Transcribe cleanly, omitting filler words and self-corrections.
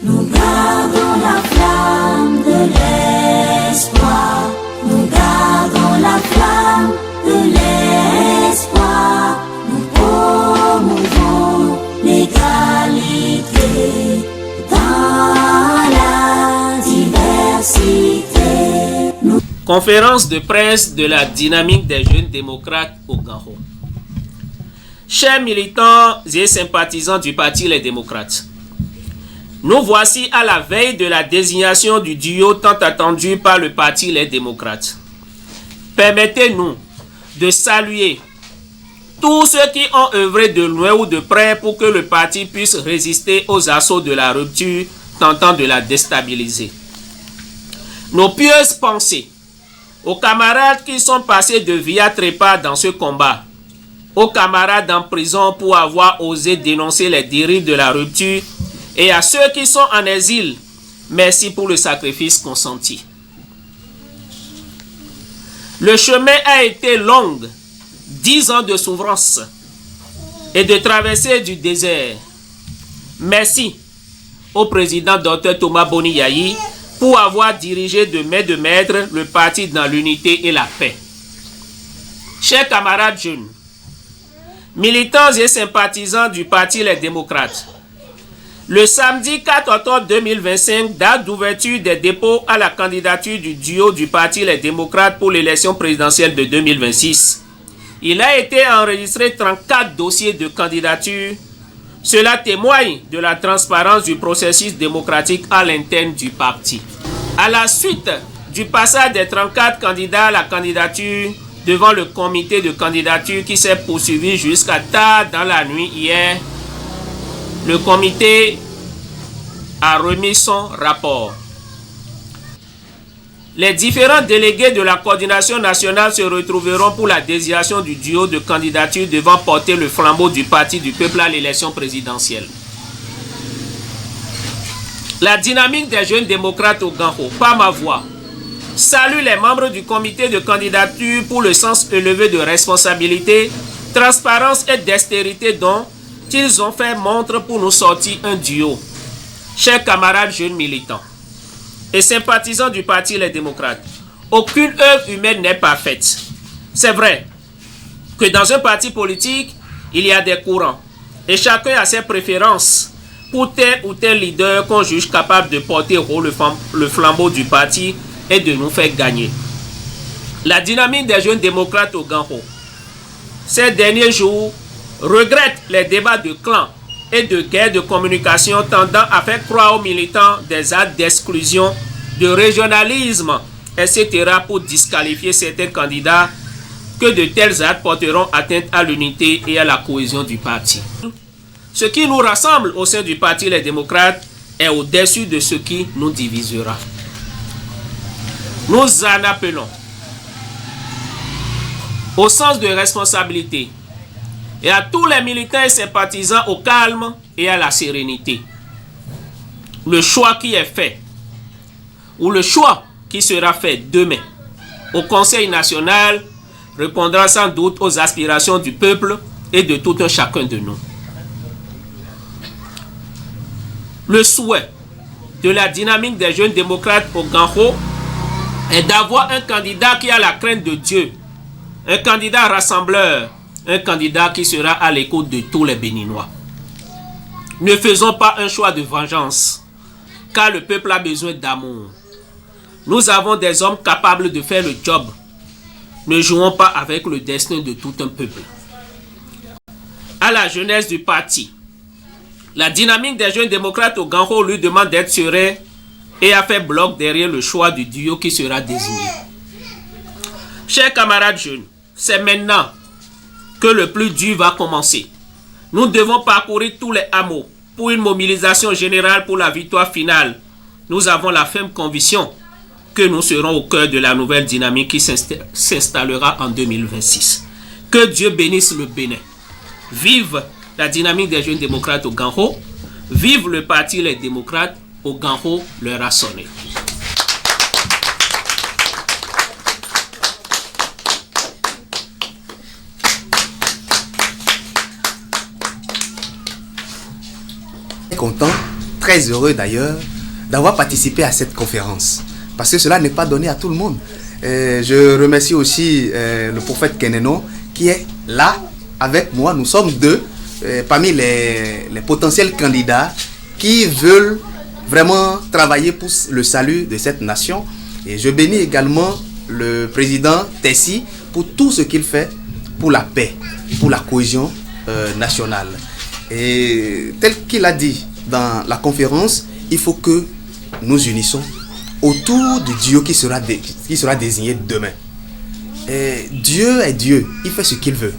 Nous gardons la flamme de l'espoir. Nous gardons la flamme de l'espoir. Nous promouvons l'égalité dans la diversité. Conférence de presse de la dynamique des jeunes démocrates au Ganho. Chers militants et sympathisants du Parti Les Démocrates, nous voici à la veille de la désignation du duo tant attendu par le Parti Les Démocrates. Permettez-nous de saluer tous ceux qui ont œuvré de loin ou de près pour que le parti puisse résister aux assauts de la rupture tentant de la déstabiliser. Nos pieuses pensées aux camarades qui sont passés de via trépas dans ce combat, aux camarades en prison pour avoir osé dénoncer les dérives de la rupture et à ceux qui sont en exil, merci pour le sacrifice consenti. Le chemin a été long, 10 ans de souffrance et de traversée du désert. Merci au président Dr Thomas Boni Yayi pour avoir dirigé de main de maître le parti dans l'unité et la paix. Chers camarades jeunes, militants et sympathisants du Parti Les Démocrates, le samedi 4 octobre 2025, date d'ouverture des dépôts à la candidature du duo du Parti Les Démocrates pour l'élection présidentielle de 2026, il a été enregistré 34 dossiers de candidature. Cela témoigne de la transparence du processus démocratique à l'interne du parti. À la suite du passage des 34 candidats à la candidature devant le comité de candidature qui s'est poursuivi jusqu'à tard dans la nuit hier, le comité a remis son rapport. Les différents délégués de la coordination nationale se retrouveront pour la désignation du duo de candidature devant porter le flambeau du Parti du peuple à l'élection présidentielle. La dynamique des jeunes démocrates au Ganho, par ma voix, salue les membres du comité de candidature pour le sens élevé de responsabilité, transparence et d'extérité dont ils ont fait montre pour nous sortir un duo. Chers camarades jeunes militants et sympathisants du Parti Les Démocrates, aucune œuvre humaine n'est parfaite. C'est vrai que dans un parti politique, il y a des courants et chacun a ses préférences pour tel ou tel leader qu'on juge capable de porter haut le flambeau du parti et de nous faire gagner. La dynamique des jeunes démocrates au Ganho, ces derniers jours, regrette les débats de clans et de guerre de communication tendant à faire croire aux militants des actes d'exclusion, de régionalisme, etc. pour disqualifier certains candidats, que de tels actes porteront atteinte à l'unité et à la cohésion du parti. Ce qui nous rassemble au sein du Parti Les Démocrates est au-dessus de ce qui nous divisera. Nous en appelons au sens de responsabilité et à tous les militants et sympathisants au calme et à la sérénité. Le choix qui est fait, ou le choix qui sera fait demain au Conseil national, répondra sans doute aux aspirations du peuple et de tout un chacun de nous. Le souhait de la dynamique des jeunes démocrates au Ganho est d'avoir un candidat qui a la crainte de Dieu, un candidat rassembleur, un candidat qui sera à l'écoute de tous les Béninois. Ne faisons pas un choix de vengeance, car le peuple a besoin d'amour. Nous avons des hommes capables de faire le job. Ne jouons pas avec le destin de tout un peuple. À la jeunesse du parti, la dynamique des jeunes démocrates au Ganho lui demande d'être serein et a fait bloc derrière le choix du duo qui sera désigné. Chers camarades jeunes, c'est maintenant que le plus dur va commencer. Nous devons parcourir tous les hameaux pour une mobilisation générale pour la victoire finale. Nous avons la ferme conviction que nous serons au cœur de la nouvelle dynamique qui s'installera en 2026. Que Dieu bénisse le Bénin. Vive la dynamique des jeunes démocrates au Ganho. Vive le Parti Les Démocrates au Ganho, leur a sonné. Content, très heureux d'ailleurs d'avoir participé à cette conférence. Parce que cela n'est pas donné à tout le monde. Je remercie aussi le prophète Keneno qui est là avec moi. Nous sommes deux parmi les potentiels candidats qui veulent vraiment travailler pour le salut de cette nation. Et je bénis également le président Tessi pour tout ce qu'il fait pour la paix, pour la cohésion nationale. Et tel qu'il a dit dans la conférence, il faut que nous unissons autour de Dieu qui sera désigné demain. Et Dieu est Dieu, il fait ce qu'il veut.